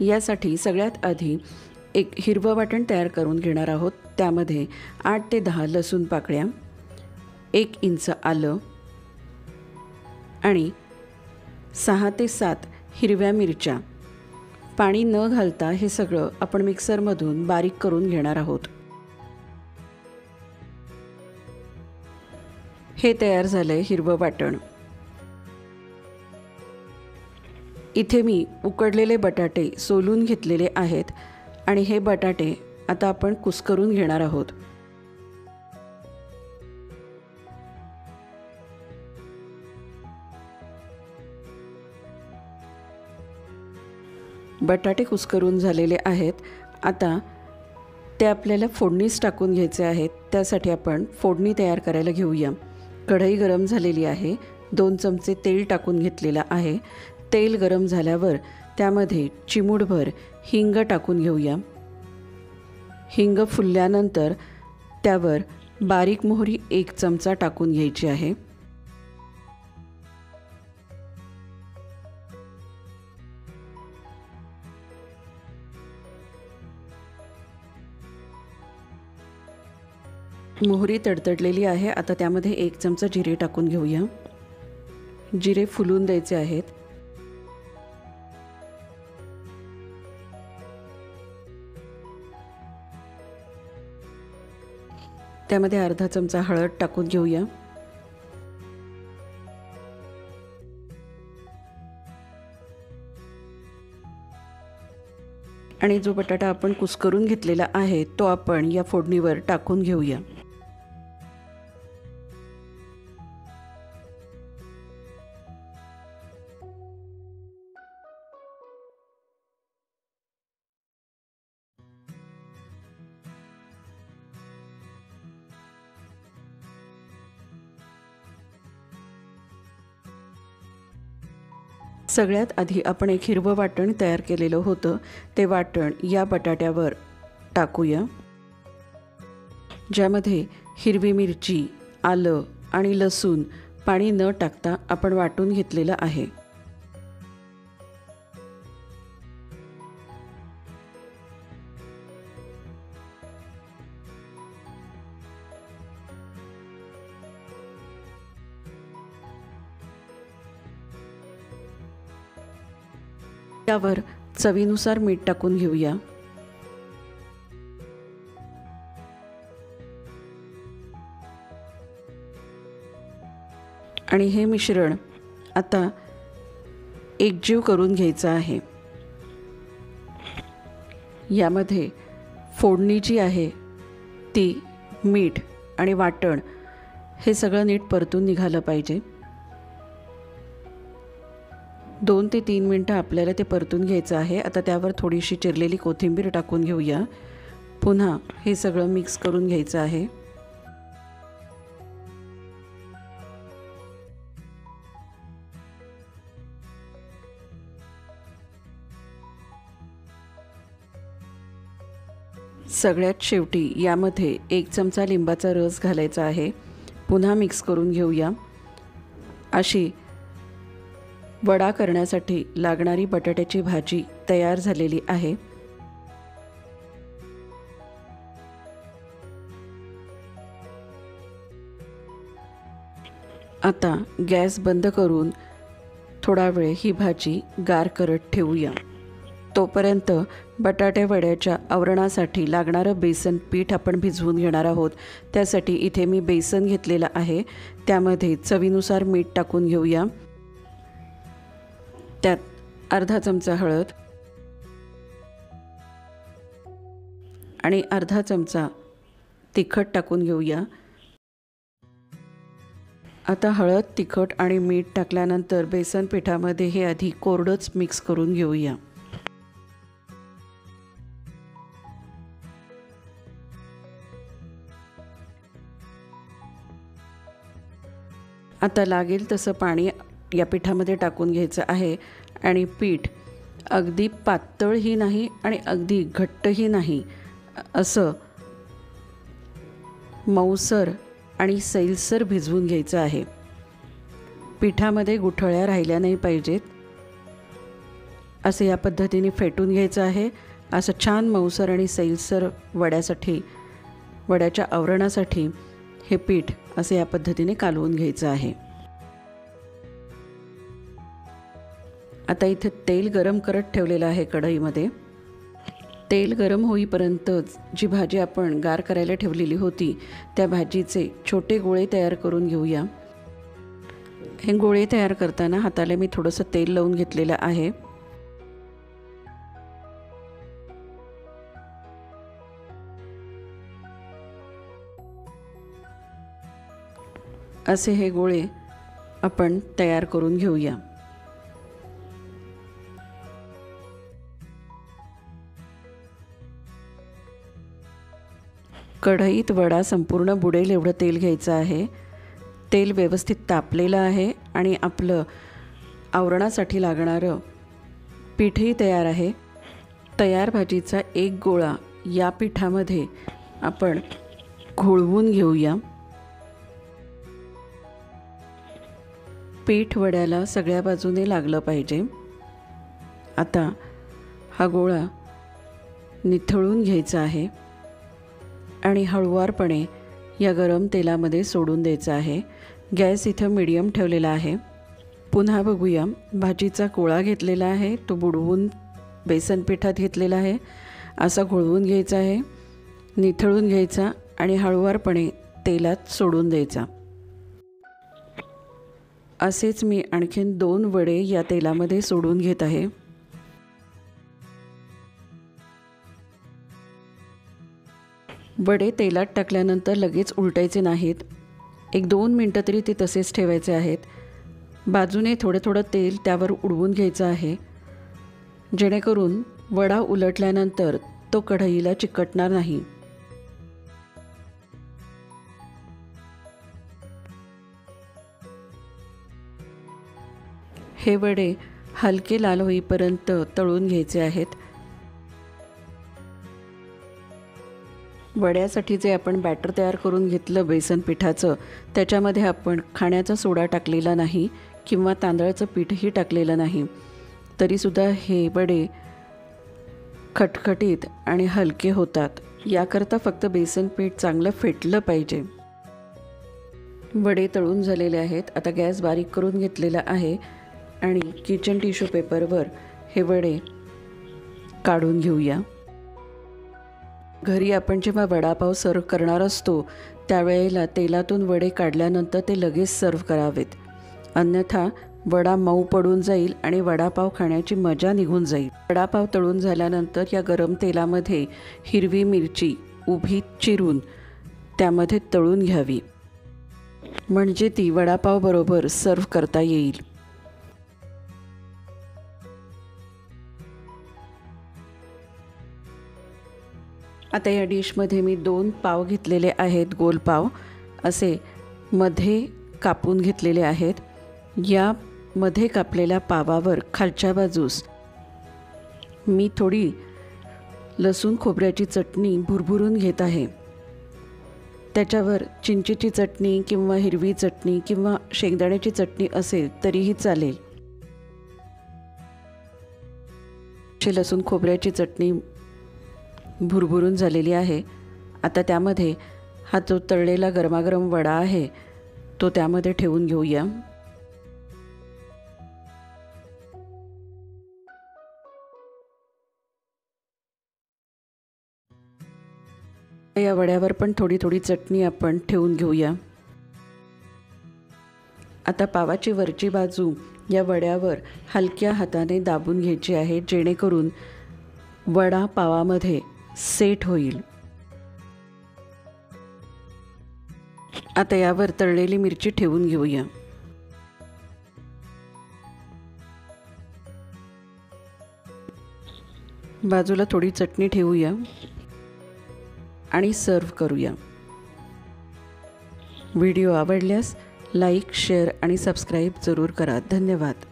यासाठी सगळ्यात आधी एक हिरवं वाटण तयार करून घेणार आहोत। त्यामध्ये 8 ते 10 लसूण पाकळ्या, 1 इंच आलं आणि 6 ते 7 हिरव्या मिरच्या पाणी न घालता हे सगळं आपण मिक्सरमधून बारीक करून घेणार आहोत। हे तयार झालंय हिरवं वाटण। इथे मी उकडलेले बटाटे सोलून घेतलेले आहेत आणि हे बटाटे आता आपण कुस्करून घेणार आहोत। बटाटे कुस्करून झालेले आहेत। आता ते आपल्याला फोडणीस टाकून घ्यायचे आहेत। त्यासाठी आपण फोडणी तयार करायला घेऊया। कढई गरम झालेली आहे। 2 चमचे तेल टाकून घेतलेला आहे। तेल गरम झाल्यावर त्यामध्ये चिमूटभर हिंग टाकून घेऊया। हिंग फुलल्यानंतर त्यावर बारीक मोहरी 1 चमचा टाकून घ्यायची आहे। मोहरी तडतडलेली आहे। आता त्यामध्ये 1 चमचा जिरे टाकून घेऊया। जिरे फुलून द्यायचे आहेत। त्यामध्ये अर्धा चमचा हळद टाकून घेऊया। आणि जो बटाटा आपण कुस्करून घेतलेला आहे तो आपण या फोडणीवर टाकून घेऊया। सगळ्यात आधी आपण एक हिरवं वाटण तयार केलेलं होतं ते वाटण या बटाट्यावर टाकूया, ज्यामध्ये हिरवी मिरची, आलं आणि लसूण पाणी न टाकता आपण वाटून घेतलेलं आहे। त्यावर चवीनुसार मीठ टाकून घेऊया। आणि हे मिश्रण आता एकजीव करून घ्यायचं आहे। यामध्ये फोडणी जी आहे ती मीठ आणि वाटण हे सगळं नीट परतून निघालं पाहिजे। 2 ते 3 मिनिटं आपल्याला ते परतून घ्यायचं आहे। आता त्यावर थोडीशी चिरलेली कोथिंबीर टाकून घेऊया। पुन्हा हे सगळं मिक्स करून घ्यायचं आहे। सगळ्यात शेवटी यामध्ये 1 चमचा लिंबाचा रस घालायचा आहे। पुन्हा मिक्स करून घेऊया। अशी वडा करण्यासाठी लागणारी बटाट्याची भाजी तयार झालेली आहे। आता गॅस बंद करून थोडा वेळ ही भाजी गार करत ठेवूया। तोपर्यंत बटाटे वड्याच्या आवरणासाठी लागणारं बेसन पीठ आपण भिजवून घेणार आहोत। त्यासाठी इथे मी बेसन घेतलेलं आहे। त्यामध्ये चवीनुसार मीठ टाकून घेऊया। त्यात अर्धा चमचा हळद आणि अर्धा चमचा तिखट टाकून घेऊया। आता हळद, तिखट आणि मीठ टाकल्यानंतर बेसन पिठामध्ये हे आधी कोरडंच मिक्स करून घेऊया। आता लागेल तसं पाणी या पिठामध्ये टाकून घ्यायचं आहे आणि पीठ अगदी पातळही नाही आणि अगदी घट्टही नाही, असं मऊसर आणि सैलसर भिजवून घ्यायचं आहे। पिठामध्ये गुठळ्या राहिल्या नाही पाहिजेत। असे या पद्धतीने फेटून घ्यायचं आहे। असं छान मऊसर आणि सैलसर वड्याच्या आवरणासाठी हे पीठ असे या पद्धतीने कालवून घ्यायचं आहे। आता इथे तेल गरम करत ठेवलेलं आहे कढईमध्ये। तेल गरम होईपर्यंत जी भाजी आपण गार करायला ठेवलेली होती त्या भाजीचे छोटे गोळे तयार करून घेऊया। हे गोळे तयार करताना हाताला मी थोडंसं तेल लावून घेतलेलं आहे। असे हे गोळे आपण तयार करून घेऊया। कढईत वडा संपूर्ण बुडेल एवढं तेल घ्यायचं आहे। तेल व्यवस्थित तापलेलं आहे आणि आपलं आवरणासाठी लागणारं पीठही तयार आहे। तयार भाजीचा एक गोळा या पिठामध्ये आपण घोळवून घेऊया। पीठ वड्याला सगळ्या बाजूने लागलं पाहिजे। आता हा गोळा निथळून घ्यायचा आहे आणि हळुवारपणे या गरम तेलामध्ये सोडून द्यायचा आहे। गॅस इथं मीडियम ठेवलेला आहे। पुन्हा बघूया, भाजीचा गोळा घेतलेला आहे, तो बुडवून बेसन पिठात घेतलेला आहे। असा घोळवून घ्यायचा आहे, निथळून घ्यायचा आणि हळुवारपणे तेलात सोडून द्यायचा। असेच मी आणखीन 2 वडे या तेलामध्ये सोडून घेत आहे। वडे तेलात टाकल्यानंतर लगेच उलटायचे नाहीत। 1-2 मिनटं तरी ते तसेच ठेवायचे आहेत। बाजूने थोडं थोडं तेल त्यावर उडवून घ्यायचं आहे, जेणेकरून वडा उलटल्यानंतर तो कढईला चिकटणार नाही। हे वडे हलके लाल होईपर्यंत तळून घ्यायचे आहेत। वड्यासाठी जे आपण बॅटर तयार करून घेतलं बेसन पिठाचं, त्याच्यामध्ये आपण खाण्याचा सोडा टाकलेला नाही किंवा तांदळाचं पीठही टाकलेलं नाही, तरीसुद्धा हे वडे खटखटीत आणि हलके होतात। याकरता फक्त बेसन पीठ चांगलं फेटलं पाहिजे। वडे तळून झालेले आहेत। आता गॅस बारीक करून घेतलेला आहे आणि किचन टिश्यू पेपरवर हे वडे काढून घेऊया। घरी आपण जेव्हा वडापाव सर्व करणार असतो त्यावेळेला तेलातून वडे काढल्यानंतर ते लगेच सर्व करावेत, अन्यथा वडा मऊ पडून जाईल आणि वडापाव खाण्याची मजा निघून जाईल। वडापाव तळून झाल्यानंतर या गरम तेलामध्ये हिरवी मिरची उभी चिरून त्यामध्ये तळून घ्यावी, म्हणजे ती वडापाव बरोबर सर्व करता येईल। आता या डिशमध्ये मी 2 पाव घेतलेले आहेत, गोल पाव असे मध्ये कापून घेतलेले आहेत। या मध्ये कापलेल्या पावावर खालच्या बाजूस मी थोडी लसूण खोबऱ्याची चटणी भुरभुरून घेत आहे। त्याच्यावर चिंचेची चटणी किंवा हिरवी चटणी किंवा शेंगदाण्याची चटणी असेल तरीही चालेल। लसूण खोबऱ्याची चटणी भुरभुरून झालेली आहे। आता त्यामध्ये हा जो तळलेला गरमागरम वडा आहे तो त्यामध्ये ठेवून घेऊया। या वड्यावर पण थोडी थोडी चटणी आपण ठेवून घेऊया। आता पावाची वरची बाजू या वड्यावर हलक्या हाताने दाबून घ्यायची आहे, जेणेकरून वडा पावामध्ये सेट होईल। आता यावर तळलेली मिरची ठेवून घेऊया। बाजूला थोडी चटणी ठेवूया आणि सर्व करूया। व्हिडिओ आवडल्यास लाईक, शेअर आणि सबस्क्राईब जरूर करा। धन्यवाद।